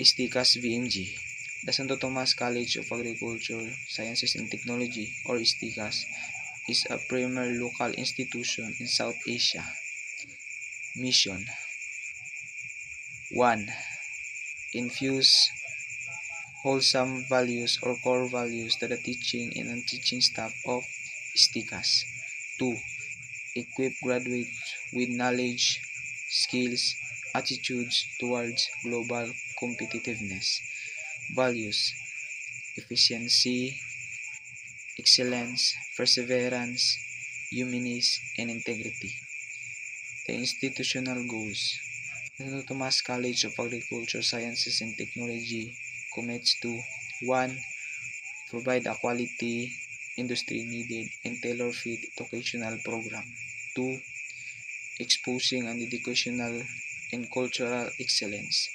STICAS VMG. The Santo Tomas College of Agriculture, Sciences and Technology, or STICAS, is a premier local institution in South Asia. Mission: 1. Infuse wholesome values or core values to the teaching and non-teaching staff of STICAS. 2. Equip graduates with knowledge, skills, attitudes towards global competitiveness. Values: efficiency, excellence, perseverance, humanism, and integrity. The institutional goals: the Santo Tomas College of Agriculture, Sciences and Technology commits to 1. Provide a quality, industry-needed, and tailor-fit educational program. 2. Exposing an educational and cultural excellence.